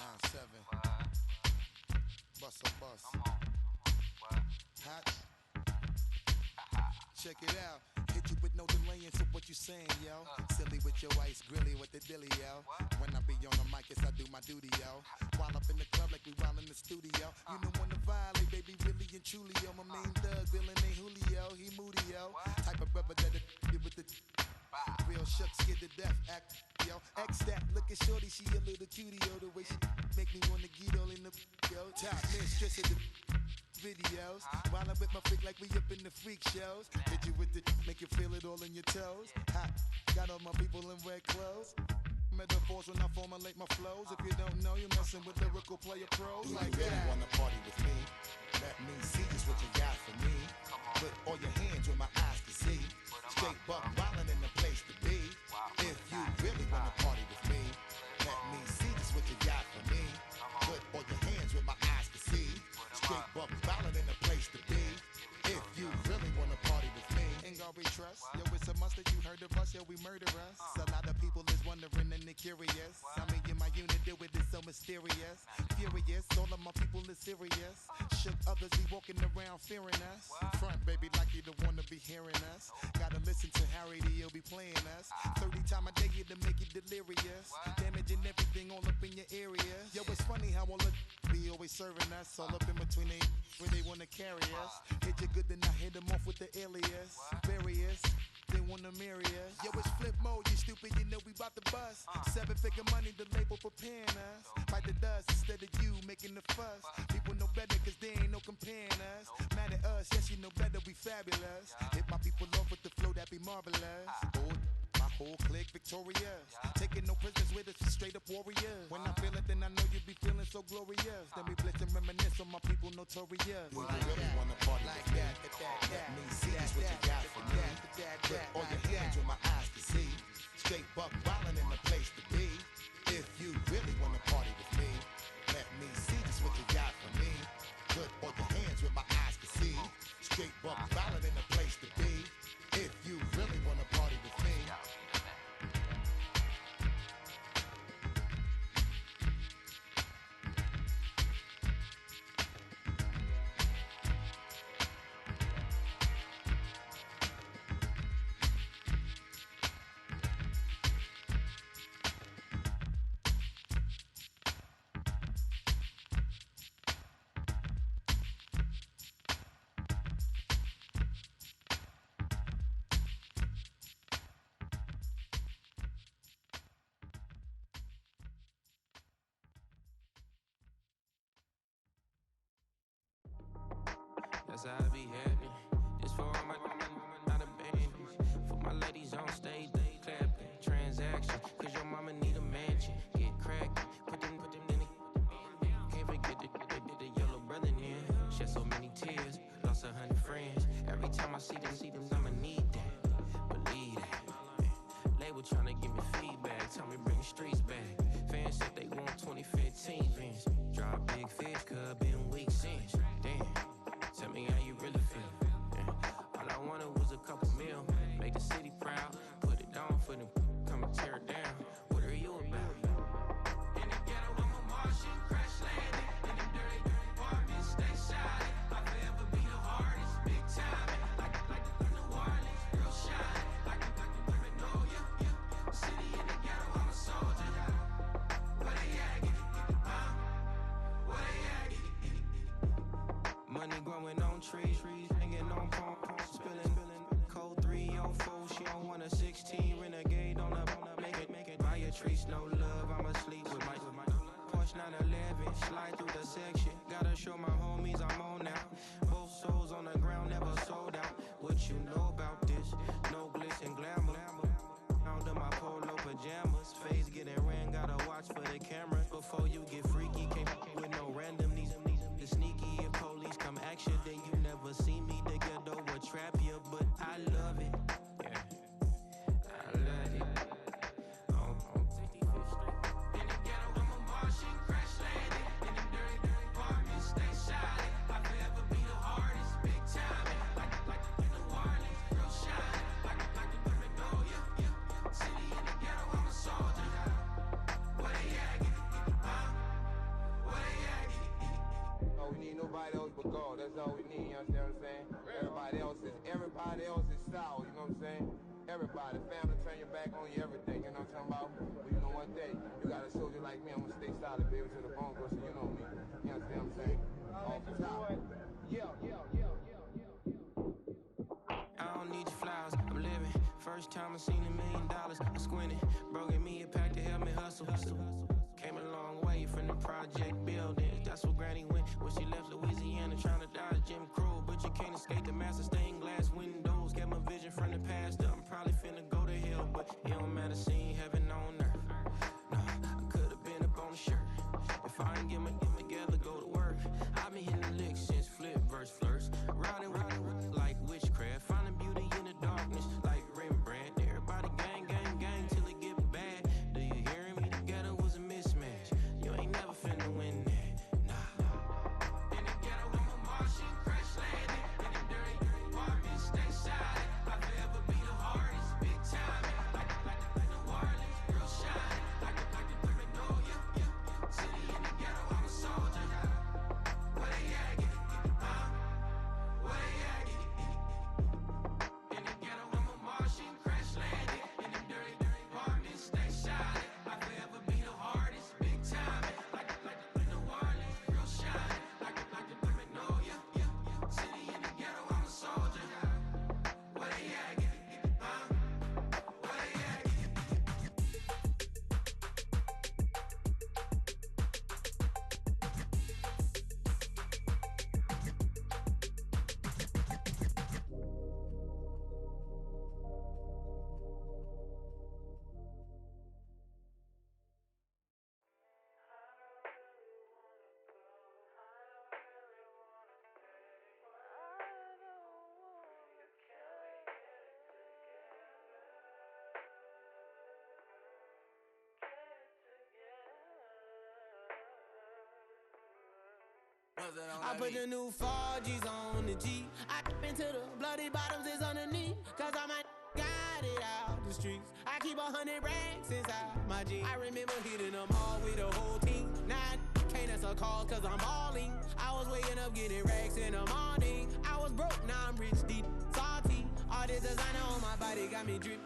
9-7. Bust a bus. Hot. Check it out. Hit you with no delay into what you saying, yo. Silly with your ice, grilly with the dilly, yo. When I be on the mic, yes, I do my duty, yo. While up in the club like we while in the studio. You don't wanna violate, baby, really and truly, yo. My main thug, villain ain't Julio, he moody, yo. Type of brother that you with the real shook, scared to death, act, yo. X that, look at shorty, she a little cutie, yo. The way she make me wanna get all in the, yo. Top mistress of the videos, while I'm with my freak like we up in the freak shows. Hit you with the, make you feel it all in your toes. Hot, got all my people in red clothes. Metaphors when I formulate my flows. If you don't know, you're messing with lyrical player pros. Do like you really that. wanna party with me? Let me see just what you got for me. Put all your hands where my eyes can see. Straight buck wildin' in the place to be. If you really wanna party with me, let me see just what you got for me. Put all your hands where my eyes can see. Straight buck wildin' in the place to be. If you really wanna party with me, Ain't God we trust. Yo, it's a must that you heard of us. Yo, we murder us. A lot of people is wondering and they curious. I mean, in my unit, do it is so mysterious. Furious, all of my people is serious. Shook others be walking around fearing us. Front, baby, like you don't wanna be hearing us. Gotta listen to Harry, he'll be playing us. 30 times a day to make you delirious. Damaging everything all up in your area. Yo, it's funny how all the be always serving us. All up in between they where they wanna carry us. Hit you good, then I hit them off with the alias. Various, they wanna marry us. Yo, it's flip mode, you stupid, you know we bout to bust. 7-figure money, the label preparing us. Fight the dust instead of you making the fuss. People know better cause they ain't no comparing us. Mad at us, yes you know better, we fabulous. Hit my people off with the flow, that be marvelous. My whole clique victorious. Taking no prisoners with us, straight up warriors. When I feel it, then I know you be feeling so glorious. Then we blitz and reminisce on my people notorious. do you really wanna party with me? Let me see just what you got for me. Put all your hands where my eyes can see. Straight buck wildin' in the place to be. If you really wanna party with me, let me see just what you got for me. Put all your hands where my eyes can see. Straight buck wildin' in the place to be. If you really wanna party with me. That's how I be happening. This for all my not abandoned. For my ladies on stage, they clapping. Transaction, cause your mama need a mansion. Get crackin', put them in the. Can't forget the yellow brother in. Shed so many tears, lost 100 friends. Every time I see them, I'ma need that. Believe that. Label tryna give me feedback, tell me bring the streets back. Fans said they want 2015 Vince. Drop big fish, cuz been weak since. Damn. Tell me how you really feel. Yeah. All I wanted was a couple mil. Make the city proud. Put it down for them. Come and tear it down. What are you about? In the ghetto, I'm a Martian. Crash landing. In them dirty apartments. Stay shining. I forever be the hardest. Big time. Like New Orleans. Real shine. Like Magnolia. City in the ghetto, I'm a soldier. Where they at? Get it, where they at? Get it. Money growing on trees, hanging on palm, spilling, code 304. She don't want a 16 renegade on up, make it. Buy a tree, no love. I'ma sleep with my Porsche 911, slide through the section. Gotta show my homies I'm on now. Both souls on the ground, never sold out. What you know about this? No glitz and glamour. Under my polo pajamas, face getting ran. Gotta watch for the cameras before you get freaky. Can't with no random these. The sneaky if police come action, then you never see me. The ghetto will trap you, but I love it. Yeah, I love it. On 65th Street. In the ghetto, I'm a Martian, crash landing. In them dirty apartments, stay shining. I forever be the hardest, big time. Like New Orleans, the goal. That's all we need, you understand what I'm saying? Everybody else is sour, you know what I'm saying? Everybody, family, turn your back on you, everything, you know what I'm talking about? But you know one day, you got a soldier like me, I'm gonna stay solid, baby, to the bone, so you know me. You understand what I'm saying? Off the top. Yeah. I don't need your flowers, I'm living. First time I seen $1 million, I squinted. Bro gave me a pack to help me hustle. Came a long way from the project buildings. That's where Granny went when she left Louisiana, trying to dodge Jim Crow. But you can't escape the master stained glass windows. Got my vision from the past, I'm probably finna go to hell, but it don't matter, seeing heaven on earth. No, I could've been up on the shirt. If I ain't get my together, go to work. I've been hitting the licks since flip verse first. Riding like witchcraft, finding beauty in the darkness like Rembrandt. Everybody gang till it get bad. Do you hear me? Together was a mismatch. You ain't never finna win that, nah. In the ghetto, I'm a Martian, crash landing. In the dirty apartment, stay shining. I'll forever be the hardest, big time. Like New Orleans, real shine. Like the Magnolia, city in the ghetto, I'm a soldier. Where they at? Where they at? In the ghetto, I'm a Martian, crash landing. In the dirty apartment, stay shining. I'll forever be the hardest, big time. Like New Orleans, real shine. Like the Magnolia, city in the ghetto, I'm a soldier. Where they at? Where they at? I put the new 4Gs on the G. I into the bloody bottoms is underneath. Cause I might got it out the streets. I keep 100 racks inside my jeans. I remember hitting them all with the whole team. Now I can't answer calls cause I'm balling. I was waking up getting racks in the morning. I was broke, now I'm rich, deep, salty. All this designer on my body got me drip.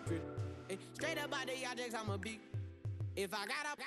Straight up out the objects, I'm a big. If I got up,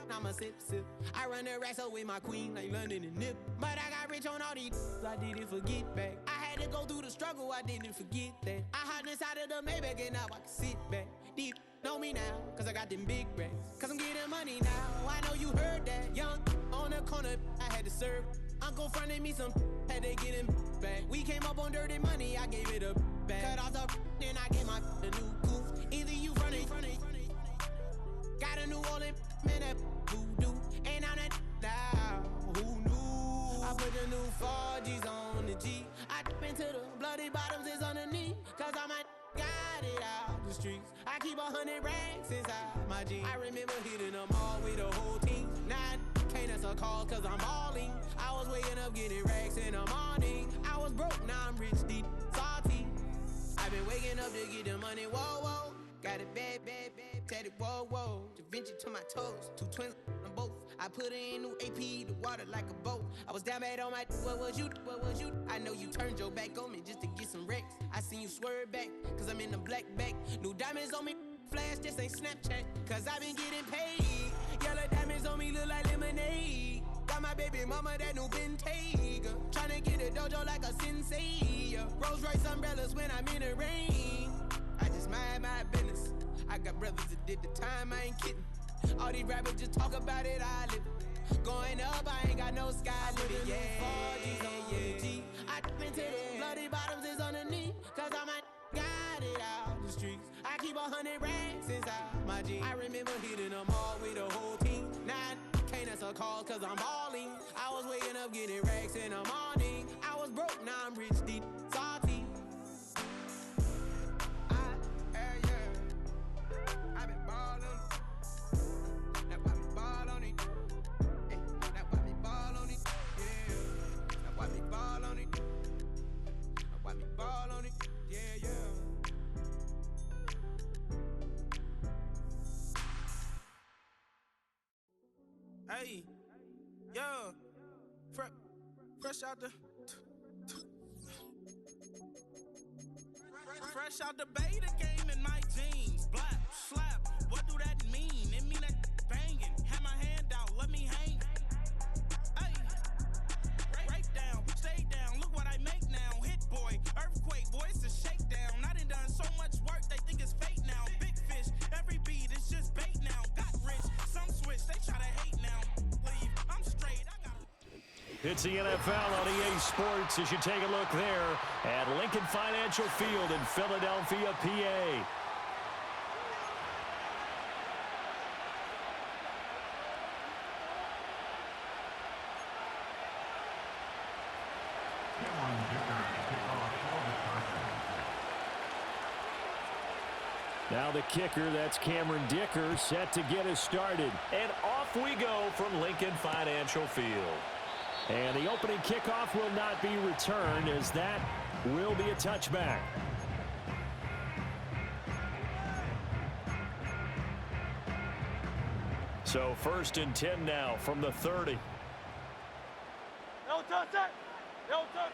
I'ma sip. I run the racks up with my queen like London and Nip. But I got rich on all these, I didn't forget back. I had to go through the struggle, I didn't forget that. I hopped inside of the Maybach and now I can sit back. Deep, know me now, cause I got them big racks. Cause I'm getting money now, I know you heard that. Young, on the corner, I had to serve. Uncle fronted me some, had to get him back. We came up on dirty money, I gave it a back. Cut off the, then I gave my a new goof. Either you fronted. Got a New Orleans, man, that voodoo. And I'm that now, who knew? I put the new 4Gs on the G. I into the bloody bottoms is underneath. Cause I might got it out the streets. I keep 100 racks inside my jeans. I remember hitting them all with the whole team. Now I can't answer calls cause I'm balling. I was waking up getting racks in the morning. I was broke, now I'm rich, deep, salty. I've been waking up to get the money, whoa. Got it bad, tatted, whoa. Da Vinci to my toes, 2 twins on both. I put in new AP, the water like a boat. I was down bad on my, what was you? I know you turned your back on me just to get some wrecks. I seen you swerve back, cause I'm in the black bag. New diamonds on me, flash, this ain't Snapchat. Cause I been getting paid. Yellow diamonds on me look like lemonade. Got my baby mama that new Bentayga. Tryna get a dojo like a sensei. Rolls Royce umbrellas when I'm in the rain. I just mind my business. I got brothers that did the time, I ain't kidding. All these rappers just talk about it, I live it. Going up, I ain't got no sky limit. Yeah, 4Gs on the G. I into the bloody bottoms is underneath. Cause I might got it out the streets. I keep 100 racks inside my jeans. I remember hitting them all with the whole team. Now I can't answer calls cause I'm balling. I was waking up getting racks in the morning. I was broke, now I'm rich, deep, salty. I've been ballin'. That's why we ball on it. Hey, that's why we ball on it. Yeah. That's why we ball on it. That's why we ball on it. Yeah. Hey, yo, Fresh out the beta game in my jeans. Black, slap, what do that mean? It mean that banging. Have my hand out, let me hang. Hey, break down, stay down. Look what I make now. Hit boy, earthquake, boy, it's a shakedown. I done done so much work, they think it's fake now. Big fish, every beat is just bait now. Got rich, some switch, they try to hate now. Leave, I'm straight, I got. It's the NFL on EA Sports as you take a look there at Lincoln Financial Field in Philadelphia, PA. Now the kicker, that's Cameron Dicker, set to get us started. And off we go from Lincoln Financial Field. And the opening kickoff will not be returned as that will be a touchback. So 1st and 10 now from the 30. No touch it! No touch!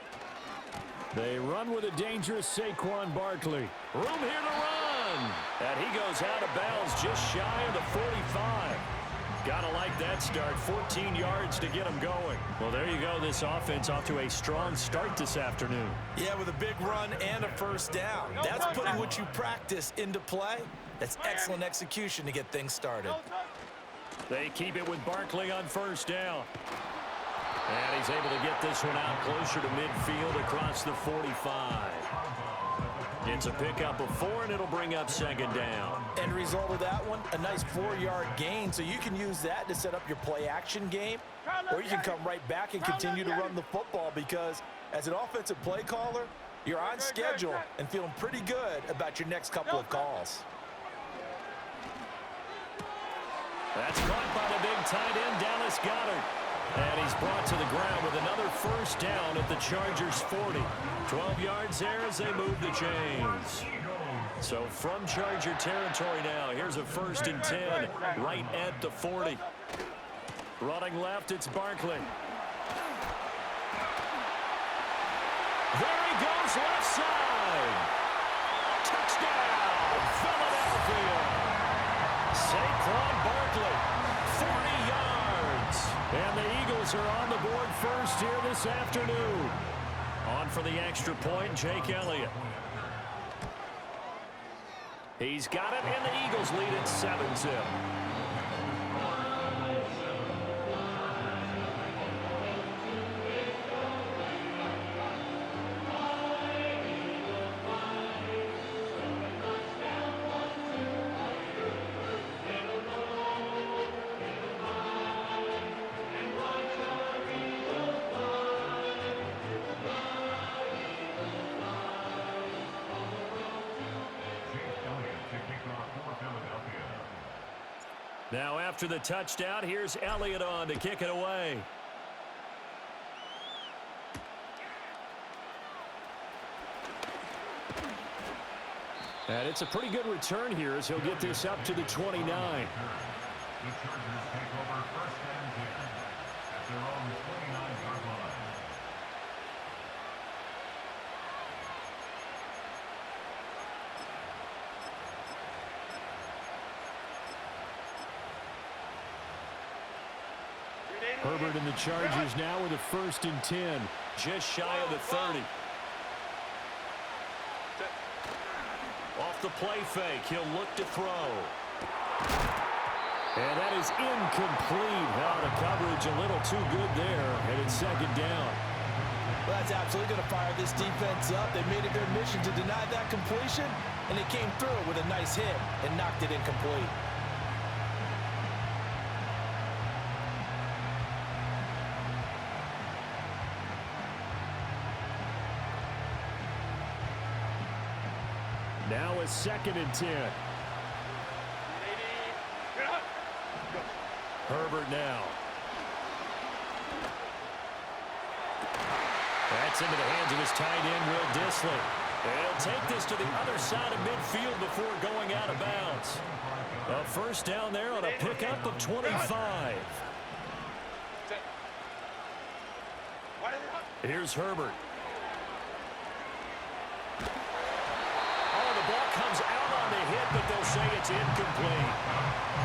They run with a dangerous Saquon Barkley. Room here to run. And he goes out of bounds just shy of the 45. Gotta like that start. 14 yards to get him going. Well, there you go. This offense off to a strong start this afternoon. Yeah, with a big run and a first down. That's putting what you practice into play. That's excellent execution to get things started. They keep it with Barkley on first down. And he's able to get this one out closer to midfield across the 45. It's a pickup of 4, and it'll bring up 2nd down. End result of that one, a nice 4-yard gain. So you can use that to set up your play-action game, or you can come right back and continue to run the football because as an offensive play caller, you're on schedule and feeling pretty good about your next couple of calls. That's caught by the big tight end, Dallas Goedert. And he's brought to the ground with another first down at the Chargers' 40. 12 yards there as they move the chains. So from Charger territory now, here's a 1st and 10 right at the 40. Running left, it's Barkley. There he goes, left side. Touchdown, Philadelphia. Saquon Barkley, 40 yards. And the Eagles are on the board first here this afternoon. On for the extra point, Jake Elliott. He's got it, and the Eagles lead it 7-0. Now after the touchdown, here's Elliott on to kick it away. And it's a pretty good return here as he'll get this up to the 29. The Chargers take over 1st and 10 at their own 29-yard line. Herbert and the Chargers now with a 1st and 10, just shy of the 30. Off the play fake, he'll look to throw. And that is incomplete. Now the coverage a little too good there, and it's 2nd down. Well, that's absolutely going to fire this defense up. They made it their mission to deny that completion, and they came through with a nice hit and knocked it incomplete. Now a 2nd and 10. Herbert now. That's into the hands of his tight end, Will Dissly. And he'll take this to the other side of midfield before going out of bounds. A 1st down there on a pickup of 25. Here's Herbert. Oh, the ball comes out on the hit, but they'll say it's incomplete.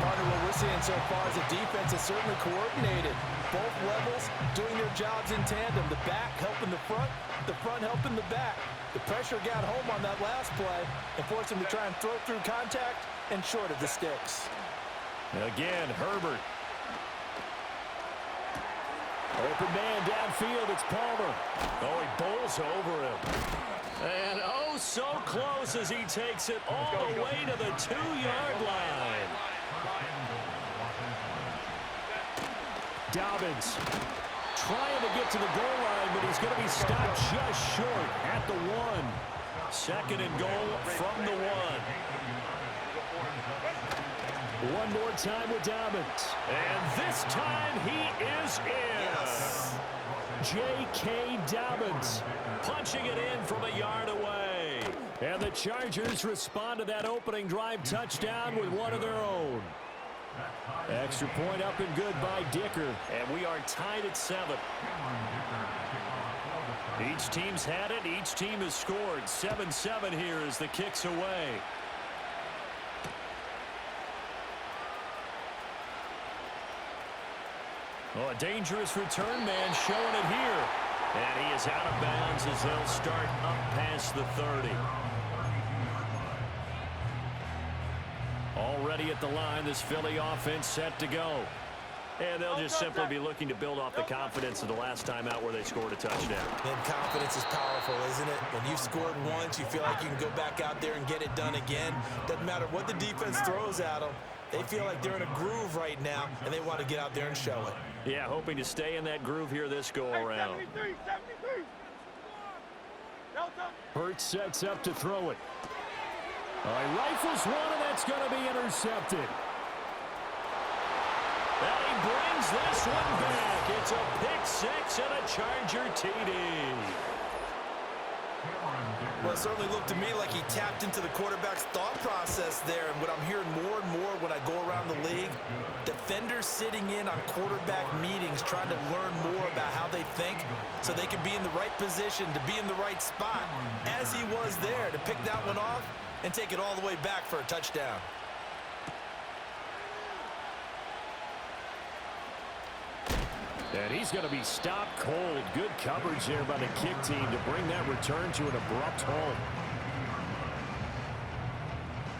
Partner, what we're seeing so far is the defense is certainly coordinated. Both levels doing their jobs in tandem. The back helping the front helping the back. The pressure got home on that last play and forced him to try and throw through contact and short of the sticks. Again, Herbert. Open man downfield, it's Palmer. Oh, he bowls over him. And oh, so close as he takes it all the way to the 2-yard line. Dobbins trying to get to the goal line, but he's going to be stopped just short at the 1. Second and goal from the 1. One more time with Dobbins. And this time he is in. Yes. J.K. Dobbins punching it in from a yard away. And the Chargers respond to that opening drive touchdown with one of their own. Extra point up and good by Dicker. And we are tied at 7. Each team's had it. Each team has scored. 7-7 here as the kick's away. Oh, a dangerous return man showing it here. And he is out of bounds as they'll start up past the 30. Already at the line, this Philly offense set to go. And they'll just simply be looking to build off the confidence of the last time out where they scored a touchdown. And confidence is powerful, isn't it? When you've scored once, you feel like you can go back out there and get it done again. Doesn't matter what the defense throws at them. They feel like they're in a groove right now, and they want to get out there and show it. Yeah, hoping to stay in that groove here this go-around. 73. Hurts sets up to throw it. He rifles one, and that's going to be intercepted. And he brings this one back. It's a pick-6 and a Charger TD. Well, it certainly looked to me like he tapped into the quarterback's thought process there. And what I'm hearing more and more when I go around the league, defenders sitting in on quarterback meetings trying to learn more about how they think so they can be in the right position to be in the right spot, as he was there to pick that one off and take it all the way back for a touchdown. And he's going to be stopped cold. Good coverage there by the kick team to bring that return to an abrupt halt.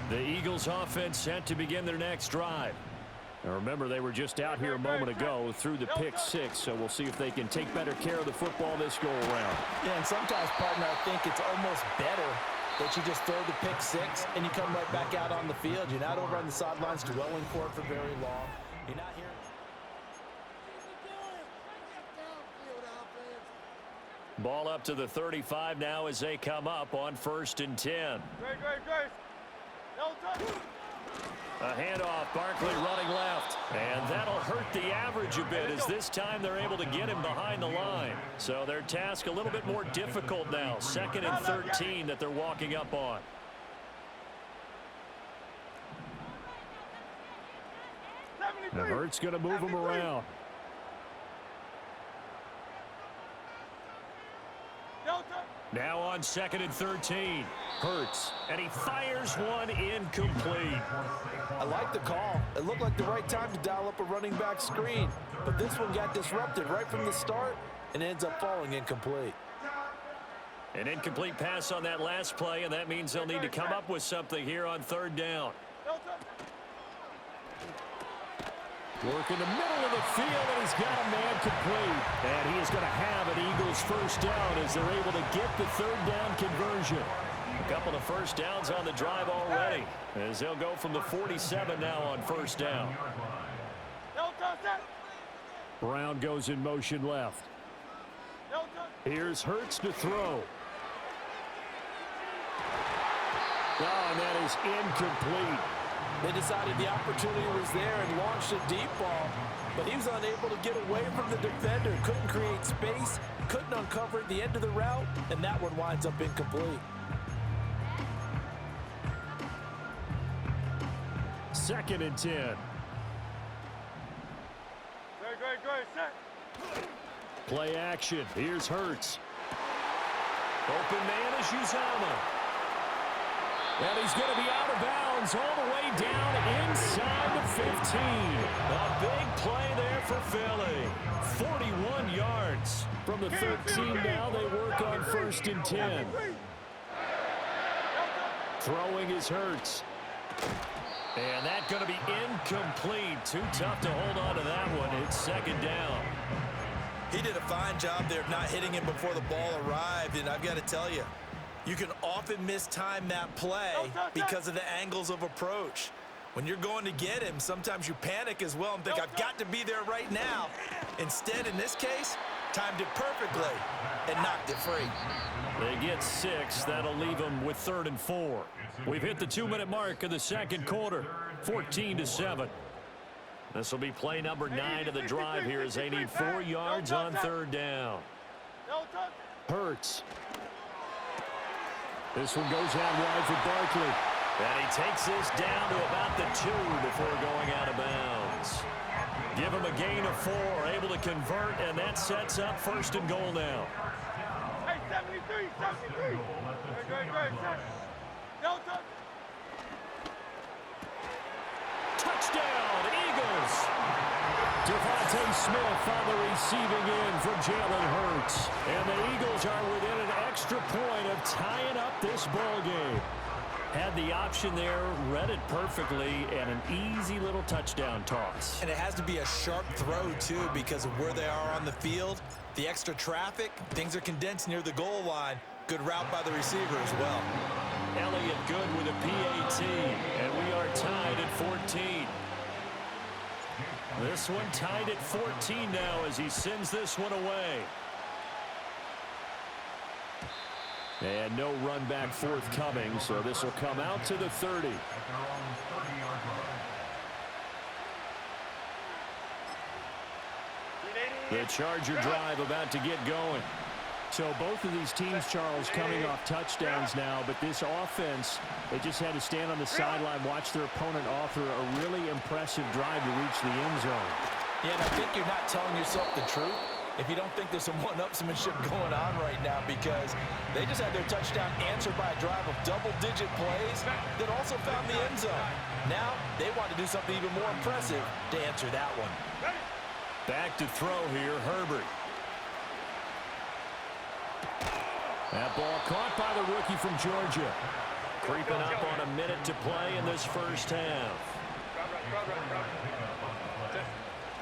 The Eagles offense set to begin their next drive. Now remember, they were just out here a moment ago through the pick-6, so we'll see if they can take better care of the football this go-around. Yeah, and sometimes, partner, I think it's almost better that you just throw the pick-6 and you come right back out on the field. You're not over on the sidelines dwelling for it for very long. You're not here. Ball up to the 35 now as they come up on 1st and 10. A handoff, Barkley running left. And that'll hurt the average a bit as this time they're able to get him behind the line. So their task a little bit more difficult now. 2nd and 13 that they're walking up on. Now Hurts going to move him around. Now on 2nd and 13. Hurts, and he fires one incomplete. I like the call. It looked like the right time to dial up a running back screen. But this one got disrupted right from the start and ends up falling incomplete. An incomplete pass on that last play, and that means they'll need to come up with something here on 3rd down. Work in the middle of the field, and he's got a man complete. And he is going to have an Eagles 1st down as they're able to get the 3rd down conversion. A couple of 1st downs on the drive already, as they'll go from the 47 now on 1st down. Brown goes in motion left. Here's Hurts to throw. Oh, and that is incomplete. They decided the opportunity was there and launched a deep ball, but he was unable to get away from the defender, couldn't create space, couldn't uncover the end of the route, and that one winds up incomplete. 2nd and 10. Play action. Here's Hurts. Open man is Uzama. And he's going to be out of bounds all the way down inside the 15. A big play there for Philly. 41 yards. From the 13 now, they work on 1st and 10. Throwing is Hurts. And that's going to be incomplete. Too tough to hold on to that one. It's 2nd down. He did a fine job there of not hitting him before the ball arrived. And I've got to tell you, you can often mistime that play because of the angles of approach. When you're going to get him, sometimes you panic as well and think, I've got to be there right now. Instead, in this case, timed it perfectly and knocked it free. They get 6. That'll leave them with 3rd and 4. We've hit the 2-minute mark of the 2nd quarter, 14-7. This will be play number 9 of the drive here as they need 4 yards on 3rd down. Hurts. This one goes out wide for Barkley. And he takes this down to about the 2 before going out of bounds. Give him a gain of 4, able to convert, and that sets up 1st and goal now. Hey, 73. Great. Touchdown, Eagles. Devontae Smith on the receiving end from Jalen Hurts. And the Eagles are within an extra point of tying up this ball game. Had the option there, read it perfectly, and an easy little touchdown toss. And it has to be a sharp throw, too, because of where they are on the field. The extra traffic, things are condensed near the goal line. Good route by the receiver as well. Elliott good with a PAT, and we are tied at 14. This one tied at 14 now as he sends this one away. And no run back forthcoming, so this will come out to the 30. The Charger drive about to get going. So both of these teams, Charles, coming off touchdowns now, but this offense, they just had to stand on the sideline, watch their opponent author a really impressive drive to reach the end zone. Yeah, and I think you're not telling yourself the truth if you don't think there's some one-upsmanship going on right now, because they just had their touchdown answered by a drive of double-digit plays that also found the end zone. Now they want to do something even more impressive to answer that one. Back to throw here, Herbert. That ball caught by the rookie from Georgia. Creeping up on a minute to play in this first half.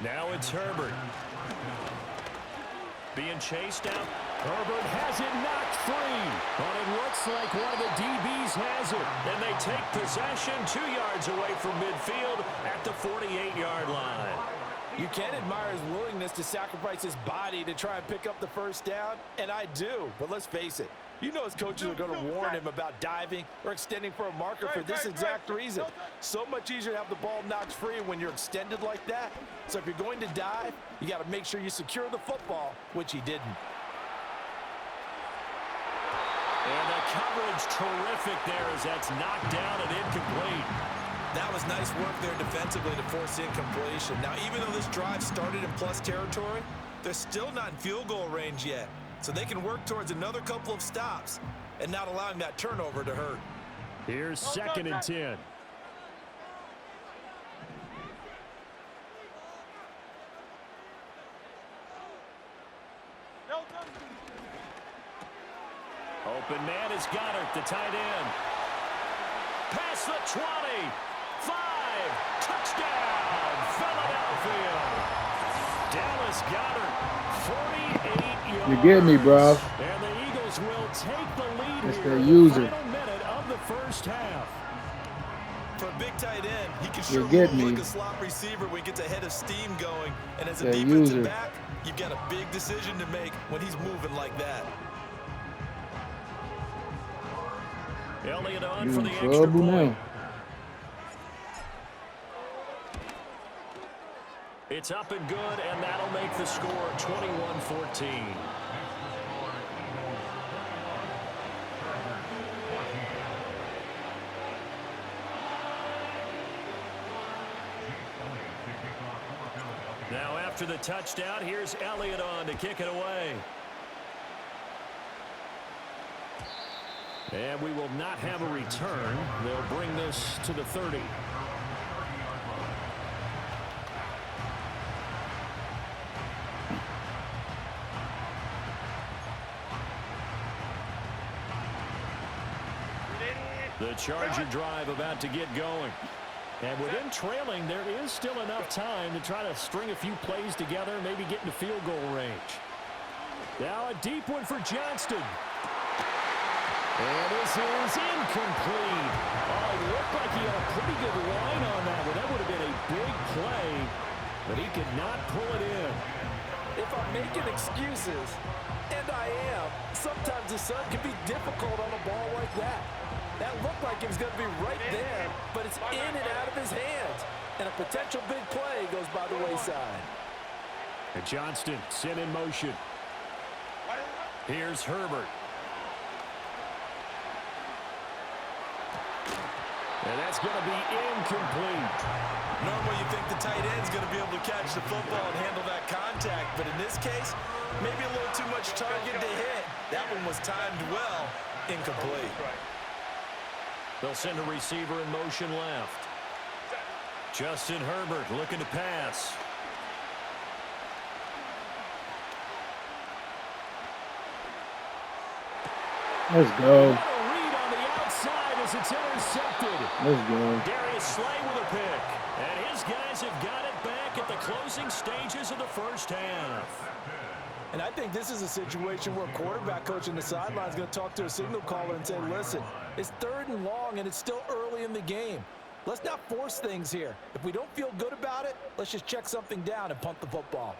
Now it's Herbert. Being chased out. Herbert has it knocked free. But it looks like one of the DBs has it. And they take possession 2 yards away from midfield at the 48-yard line. You can admire his willingness to sacrifice his body to try and pick up the first down, and I do. But let's face it, you know his coaches are going to warn him about diving or extending for a marker for this exact reason. So much easier to have the ball knocked free when you're extended like that. So if you're going to dive, you got to make sure you secure the football, which he didn't. And the coverage terrific there as that's knocked down and incomplete. That was nice work there defensively to force incompletion. Now, even though this drive started in plus territory, they're still not in field goal range yet. So they can work towards another couple of stops and not allowing that turnover to hurt. Here's 2nd and 10. Open man is Goddard, the tight end. Past the 20. 5. Touchdown, Philadelphia. Dallas Goedert, 48 yards. You get me, bro. And the Eagles will take the lead That's here their in user. the final minute of the first half. For a big tight end, he can You sure get move me. like a slot receiver when he gets a head of steam going. And as a Their defensive user. back, you've got a big decision to make when he's moving like that. Elliott on You for in the extra trouble point. now. It's up and good, and that'll make the score 21-14. Now after the touchdown, here's Elliott on to kick it away. And we will not have a return. They'll bring this to the 30. The Charger drive about to get going. And within trailing, there is still enough time to try to string a few plays together, maybe get into field goal range. Now a deep one for Johnston. And this is incomplete. Oh, it looked like he had a pretty good line on that one. That would have been a big play, but he could not pull it in. If I'm making excuses, and I am, sometimes the sun can be difficult on a ball like that. That looked like it was going to be right there, but it's in and out of his hands. And a potential big play goes by the wayside. And Johnston sent in motion. Here's Herbert. And that's going to be incomplete. Normally you think the tight end's going to be able to catch the football and handle that contact, but in this case, maybe a little too much target to hit. That one was timed well, incomplete. They'll send a receiver in motion left. Justin Herbert looking to pass. Let's go. What a read on the outside as it's intercepted. Let's go. Darius Slay with a pick. And his guys have got it back at the closing stages of the first half. And I think this is a situation where a quarterback coach in the sideline is going to talk to a signal caller and say, listen, it's 3rd and long and it's still early in the game. Let's not force things here. If we don't feel good about it, let's just check something down and punt the football.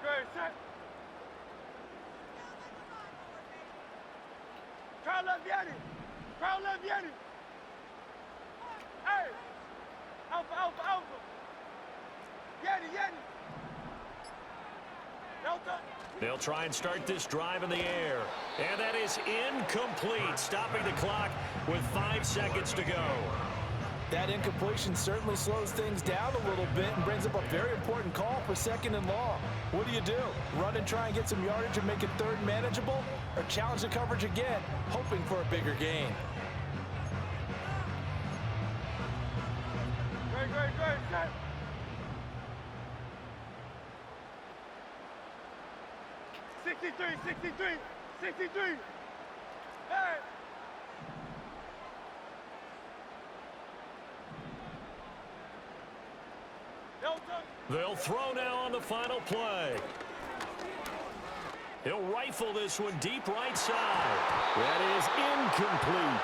Great, set. Crowd left Yanni. Crowd left Yanni. Hey. Alpha. Yanni. Delta. They'll try and start this drive in the air. And that is incomplete, stopping the clock with 5 seconds to go. That incompletion certainly slows things down a little bit and brings up a very important call for 2nd and long. What do? Run and try and get some yardage and make it 3rd manageable? Or challenge the coverage again, hoping for a bigger gain? Great, set. $63. Hey. They'll throw now on the final play. He'll rifle this one deep right side. That is incomplete.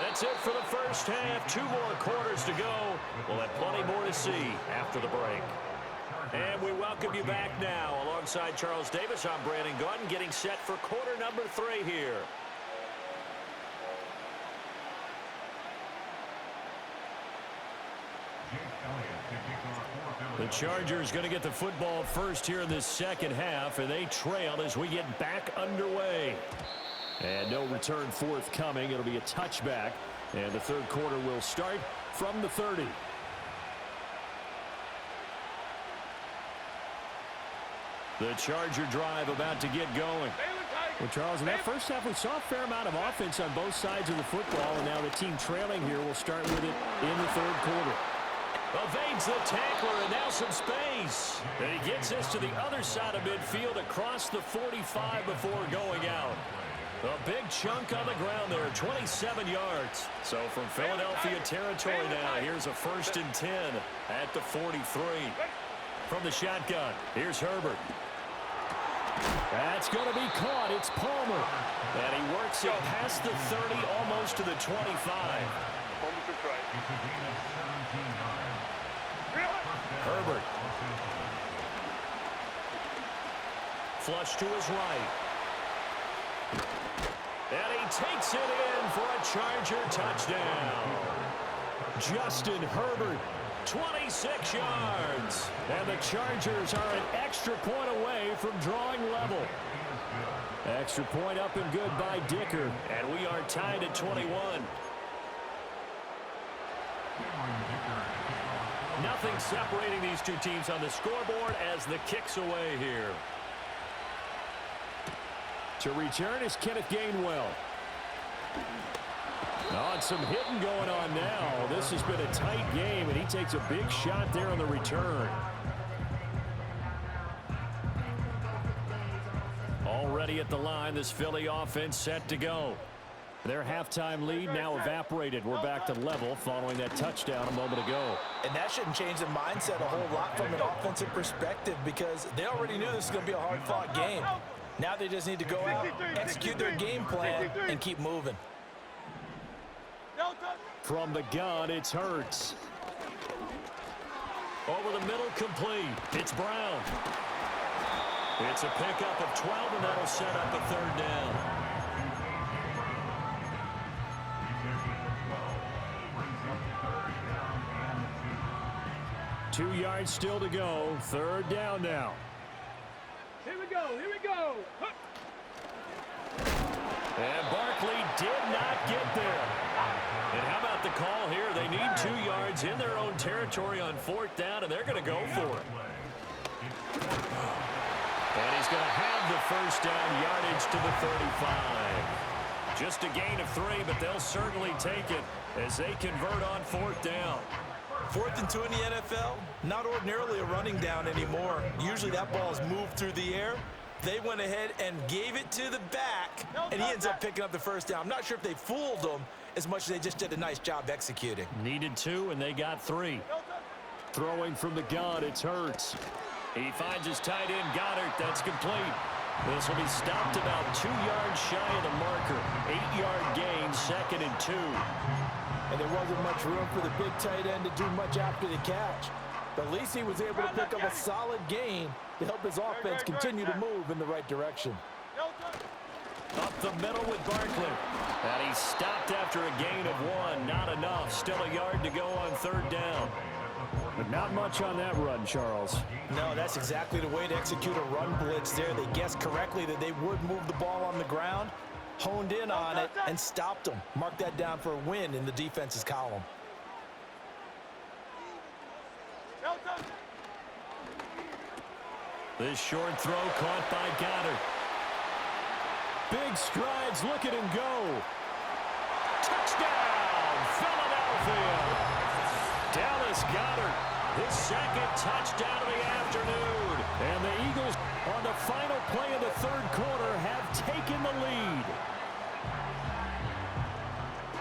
That's it for the first half. 2 more quarters to go. We'll have plenty more to see after the break. And we welcome you back now. Alongside Charles Davis, I'm Brandon Gordon, getting set for quarter number 3 here. The Chargers going to get the football first here in this second half, and they trail as we get back underway. And no return forthcoming. It'll be a touchback, and the 3rd quarter will start from the 30. The Charger drive about to get going. Well, Charles, in that first half, we saw a fair amount of offense on both sides of the football, and now the team trailing here will start with it in the 3rd quarter. Evades the tackler, and now some space. And he gets this to the other side of midfield across the 45 before going out. A big chunk on the ground there, 27 yards. So from Philadelphia territory now, here's a 1st and 10 at the 43. From the shotgun, here's Herbert. That's going to be caught. It's Palmer. And he works it past the 30, almost to the 25. Herbert. Flush to his right. And he takes it in for a Charger touchdown. Justin Herbert, 26 yards. And the Chargers are an extra point away from drawing level. Extra point up and good by Dicker. And we are tied at 21. Nothing separating these two teams on the scoreboard as the kick's away here. To return is Kenneth Gainwell. Oh, and some hitting going on now. This has been a tight game, and he takes a big shot there on the return. Already at the line, this Philly offense set to go. Their halftime lead now evaporated. We're back to level following that touchdown a moment ago. And that shouldn't change the mindset a whole lot from an offensive perspective because they already knew this was going to be a hard-fought game. Now they just need to go out, execute their game plan, and keep moving. From the gun, it's Hurts. Over the middle, complete. It's Brown. It's a pickup of 12, and that'll set up a third down. Two yards still to go. Third down now. Here we go. Here we go. And Barkley did not get there. And how about the call here? They need 2 yards in their own territory on fourth down, and they're going to go for it. And he's going to have the first down, yardage to the 35. Just a gain of 3, but they'll certainly take it as they convert on fourth down. 4th and 2 in the NFL, not ordinarily a running down anymore. Usually that ball is moved through the air. They went ahead and gave it to the back, and he ends up picking up the first down. I'm not sure if they fooled him as much as they just did a nice job executing. Needed 2, and they got 3. Throwing from the gun, it's Hurts. He finds his tight end, Goddard. That's complete. This will be stopped about 2 yards shy of the marker. 8-yard gain, 2nd and 2. And there wasn't much room for the big tight end to do much after the catch. But at least he was able to pick up a solid gain to help his offense continue to move in the right direction. Up the middle with Barkley. And he stopped after a gain of 1. Not enough. Still a yard to go on third down. But not much on that run, Charles. No, that's exactly the way to execute a run blitz there. They guessed correctly that they would move the ball on the ground, honed in on it, and stopped them. Mark that down for a win in the defense's column. This short throw caught by Goddard. Big strides, look at him go. Touchdown, Philadelphia. Dallas Goddard, his 2nd touchdown of the afternoon. And the Eagles, on the final play of the third quarter, have taken the lead.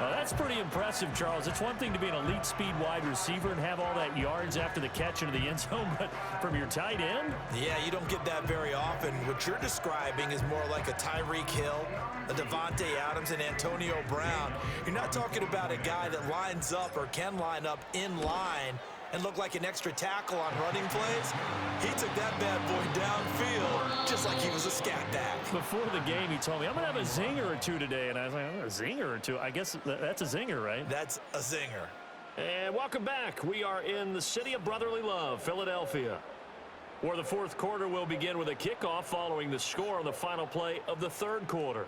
Now, that's pretty impressive, Charles. It's one thing to be an elite speed wide receiver and have all that yards after the catch into the end zone, but from your tight end? Yeah, you don't get that very often. What you're describing is more like a Tyreek Hill, a Devontae Adams, and Antonio Brown. You're not talking about a guy that lines up or can line up in line and look like an extra tackle on running plays. He took that bad boy downfield just like he was a scat back. Before the game, he told me, I'm going to have a zinger or two today. And I was like, a zinger or two? I guess that's a zinger, right? That's a zinger. And welcome back. We are in the city of brotherly love, Philadelphia, where the fourth quarter will begin with a kickoff following the score on the final play of the third quarter.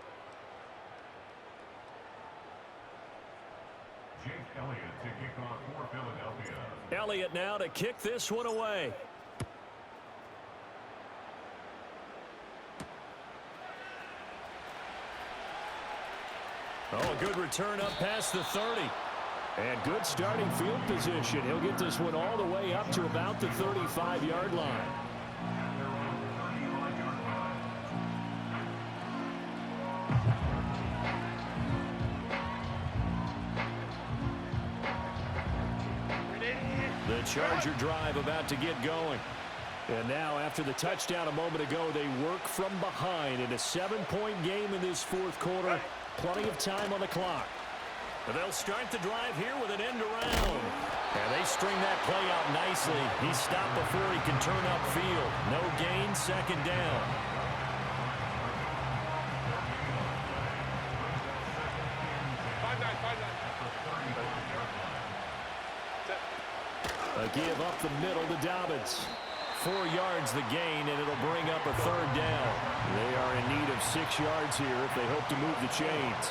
Jake Elliott to kick off for Philadelphia. Elliott now to kick this one away. Oh, a good return up past the 30. And good starting field position. He'll get this one all the way up to about the 35-yard line. The Charger drive about to get going. And now, after the touchdown a moment ago, they work from behind in a 7-point game in this fourth quarter. Plenty of time on the clock. And they'll start the drive here with an end around. And they string that play out nicely. He's stopped before he can turn upfield. No gain, 2nd down. A give up the middle to Dobbins. 4 yards the gain, and it'll bring up a 3rd down. They are in need of 6 yards here if they hope to move the chains.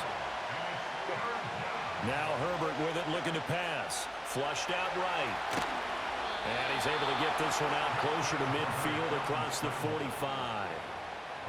Now Herbert with it, looking to pass. Flushed out right. And he's able to get this one out closer to midfield across the 45.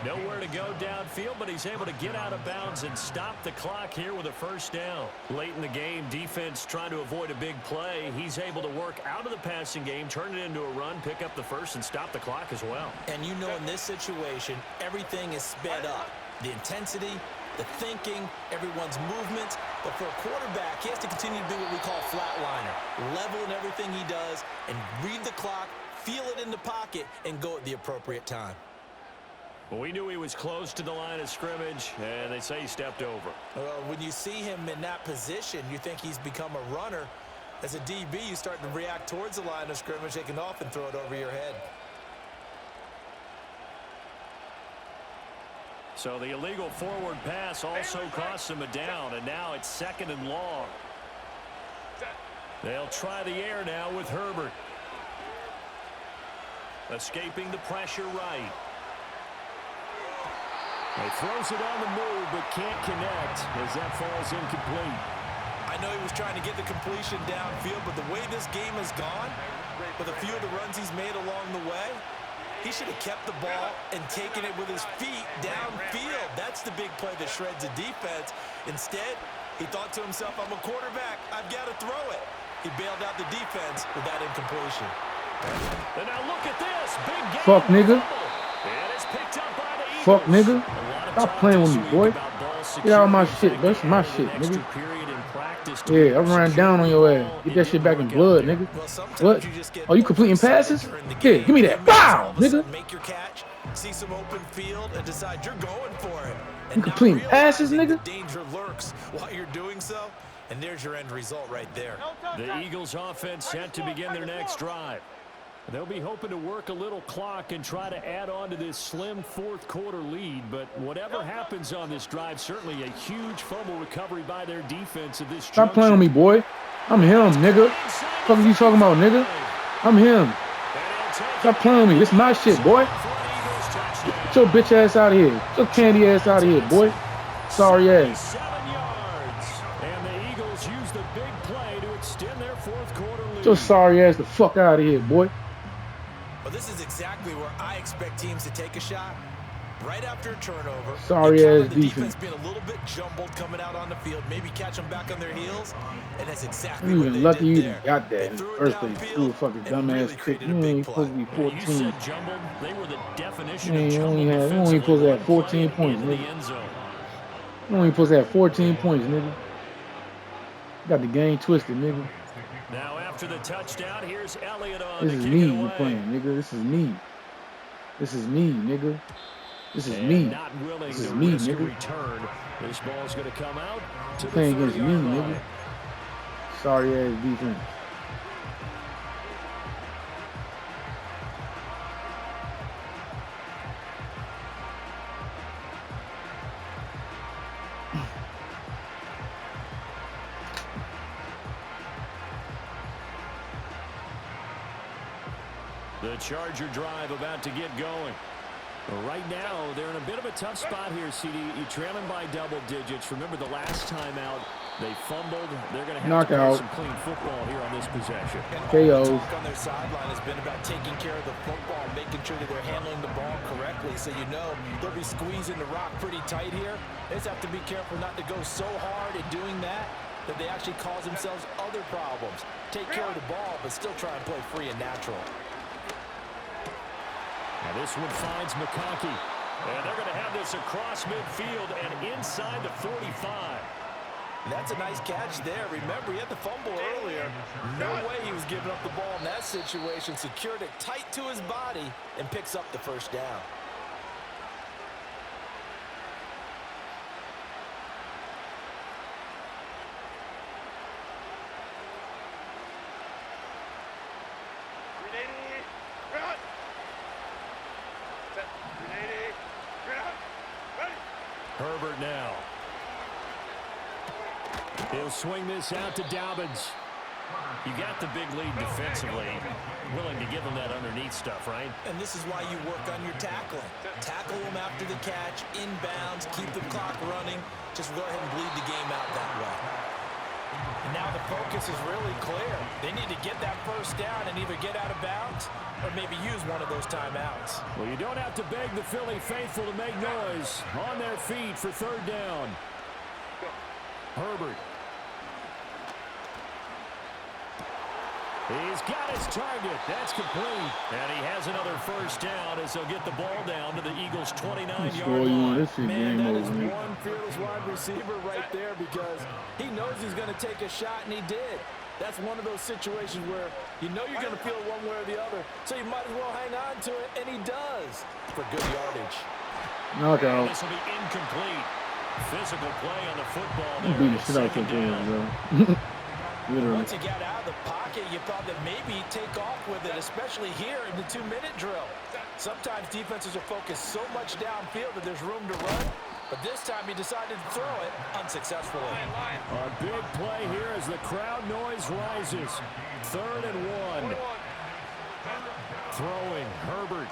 Nowhere to go downfield, but he's able to get out of bounds and stop the clock here with a 1st down. Late in the game, defense trying to avoid a big play. He's able to work out of the passing game, turn it into a run, pick up the 1st, and stop the clock as well. And you know in this situation, everything is sped up. The intensity, the thinking, everyone's movements. But for a quarterback, he has to continue to do what we call flatliner. Level in everything he does and read the clock, feel it in the pocket, and go at the appropriate time. Well, we knew he was close to the line of scrimmage, and they say he stepped over. When you see him in that position, you think he's become a runner. As a DB, you start to react towards the line of scrimmage. They can often throw it over your head. So the illegal forward pass also costs him a down, and now it's 2nd and long. They'll try the air now with Herbert. Escaping the pressure right. He throws it on the move, but can't connect as that falls incomplete. I know he was trying to get the completion downfield, but the way this game has gone, with a few of the runs he's made along the way, he should have kept the ball and taken it with his feet downfield. That's the big play that shreds a defense. Instead, he thought to himself, I'm a quarterback. I've got to throw it. He bailed out the defense with that incompletion. And now look at this. Big game. Fuck, nigga. And it's picked up by the Eagles. Fuck, nigga. Stop playing with me, boy. Get out of my shit. That's my shit, nigga. Yeah, I ran down on your ass. Get that shit back in blood, nigga. What? Oh, you completing passes? Here, give me that. Bow, nigga. Make your catch, see some open field, and decide you're going for it. You completing passes, nigga? Danger lurks while you're doing so, and there's your end result right there. The Eagles offense set to begin their next drive. They'll be hoping to work a little clock and try to add on to this slim 4th quarter lead, but whatever happens on this drive, certainly a huge fumble recovery by their defense at this juncture. Stop playing with me, boy. I'm him, nigga. What are you talking about, nigga? I'm him. Stop playing with me. This is my shit, boy. Get your bitch ass out of here. Get your candy ass out of here, boy. Sorry ass. 7 yards. And the Eagles use the big play to extend their 4th quarter lead. Get your sorry ass the fuck out of here, boy. Well, this is exactly where I expect teams to take a shot. Right after a turnover. Sorry ass the defense being a little bit jumbled coming out on the field. Maybe catch them back on their heels. And that's exactly You what even they lucky did you there. got that in the first place. You a fucking dumbass kick. You ain't supposed to be 14. You said jumbled. They were the definition Man, of you jumbled only defensively. supposed to have 14 points, into the nigga. end zone. You only supposed to have 14 points, nigga. Got the game twisted, nigga. Now after the touchdown, here's Elliott on This to is kick me it you away. playing, nigga. This is me. This is me, nigga. This is And me. not willing This is to me, risk a nigga. return. This ball's going to come out to the Playing against me, 30-yard line. nigga. Sorry ass defense. The Charger drive about to get going. Right now, they're in a bit of a tough spot here, CD. You're trailing by double digits. Remember the last time out, they fumbled. They're going to have to play Knockout. some clean football here on this possession. And all the KO. talk on their sideline has been about taking care of the football, making sure that they're handling the ball correctly. So you know they'll be squeezing the rock pretty tight here. They just have to be careful not to go so hard at doing that they actually cause themselves other problems. Take care of the ball, but still try and play free and natural. Now this one finds McConkey. And they're going to have this across midfield and inside the 45. That's a nice catch there. Remember, he had the fumble earlier. No way he was giving up the ball in that situation. Secured it tight to his body and picks up the 1st down. Herbert now. He'll swing this out to Dobbins. You got the big lead defensively. Willing to give them that underneath stuff, right? And this is why you work on your tackling. Tackle them after the catch, inbounds, keep the clock running. Just go ahead and bleed the game out that way. And now the focus is really clear. They need to get that first down and either get out of bounds or maybe use one of those timeouts. Well, you don't have to beg the Philly faithful to make noise. On their feet for third down. Herbert. He's got his target. That's complete. And he has another first down as they'll get the ball down to the Eagles' 29-yard line. Man, that is one fearless wide receiver right there because he knows he's going to take a shot, and he did. That's one of those situations where you know you're going to feel it one way or the other, so you might as well hang on to it, and he does for good yardage. Knockout. This will be incomplete. Physical play on the football there. Beat the shit out of bro. Once he got out of the pocket, you thought that maybe he'd take off with it, especially here in the 2-minute drill. Sometimes defenses are focused so much downfield that there's room to run, but this time he decided to throw it unsuccessfully. A big play here as the crowd noise rises. 3rd and 1. Throwing, Herbert.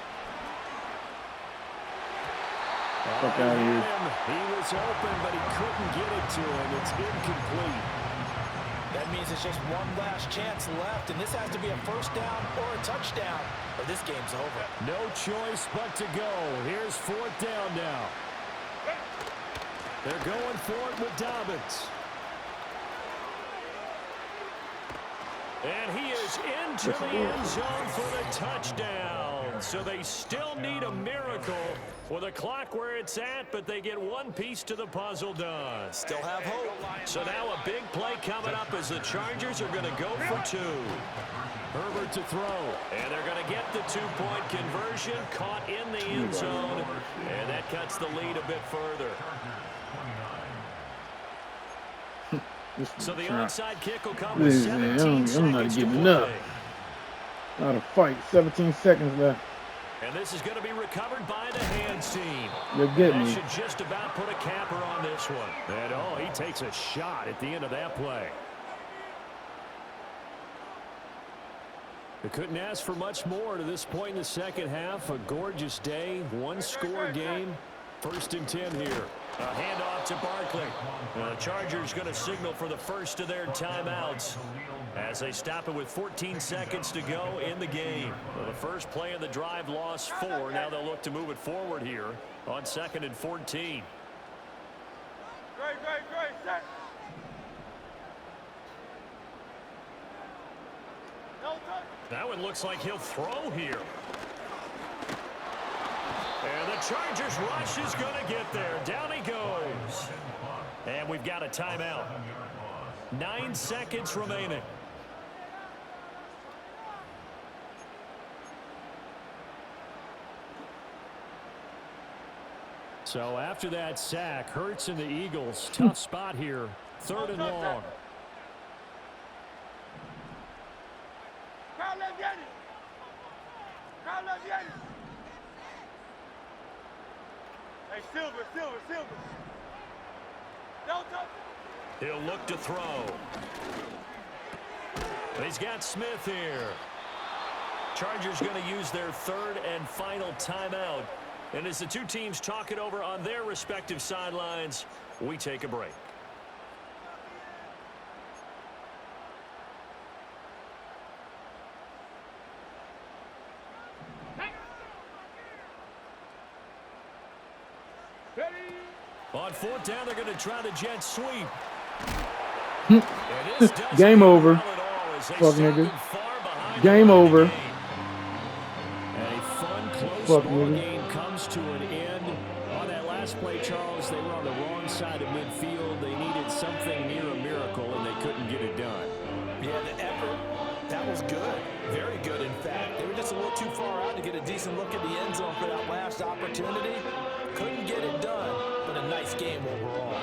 Fuck out of here. He was open, but he couldn't get it to him. It's incomplete. That means it's just one last chance left, and this has to be a first down or a touchdown, or this game's over. No choice but to go. Here's 4th down now. They're going for it with Dobbins. And he is into the end zone for the touchdown. So they still need a miracle with a clock where it's at, but they get one piece to the puzzle done. Still have hope. So now a big play coming up as the Chargers are going to go for 2. Herbert to throw. And they're going to get the 2-point conversion, caught in the end zone, and that cuts the lead a bit further. So the onside kick will come with 17 seconds to play. Out of fight, 17 seconds left. And this is going to be recovered by the hands team. You're getting me. That should just about put a capper on this one. And oh, he takes a shot at the end of that play. They couldn't ask for much more to this point in the second half. A gorgeous day, one-score game. 1st and 10 here. A handoff to Barkley. The Chargers going to signal for the first of their timeouts as they stop it with 14 seconds to go in the game. Well, the first play of the drive lost 4. Now they'll look to move it forward here on 2nd and 14. Great, set. That one looks like he'll throw here. And the Chargers rush is going to get there. Down he goes. And we've got a timeout. 9 seconds remaining. So after that sack, Hurts and the Eagles, tough spot here. 3rd and long. Hey, Silver. Don't touch it. He'll look to throw. He's got Smith here. Chargers going to use their 3rd and final timeout. And as the two teams talk it over on their respective sidelines, we take a break. On 4th down, they're going to try the jet sweep. Game over. Fuck nigga. Game over. And a fun, close ball game comes to an end. On that last play, Charles, they were on the wrong side of midfield. They needed something near a miracle, and they couldn't get it done. Yeah, the effort, that was good. Very good, in fact. They were just a little too far out to get a decent look at the end zone for that last opportunity. Couldn't get it done, but a nice game overall.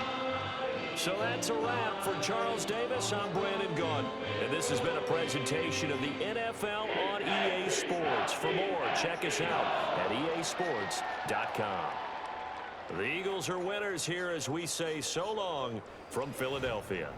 So that's a wrap for Charles Davis. I'm Brandon Gaudin, and this has been a presentation of the NFL on EA Sports. For more, check us out at easports.com. The Eagles are winners here as we say so long from Philadelphia.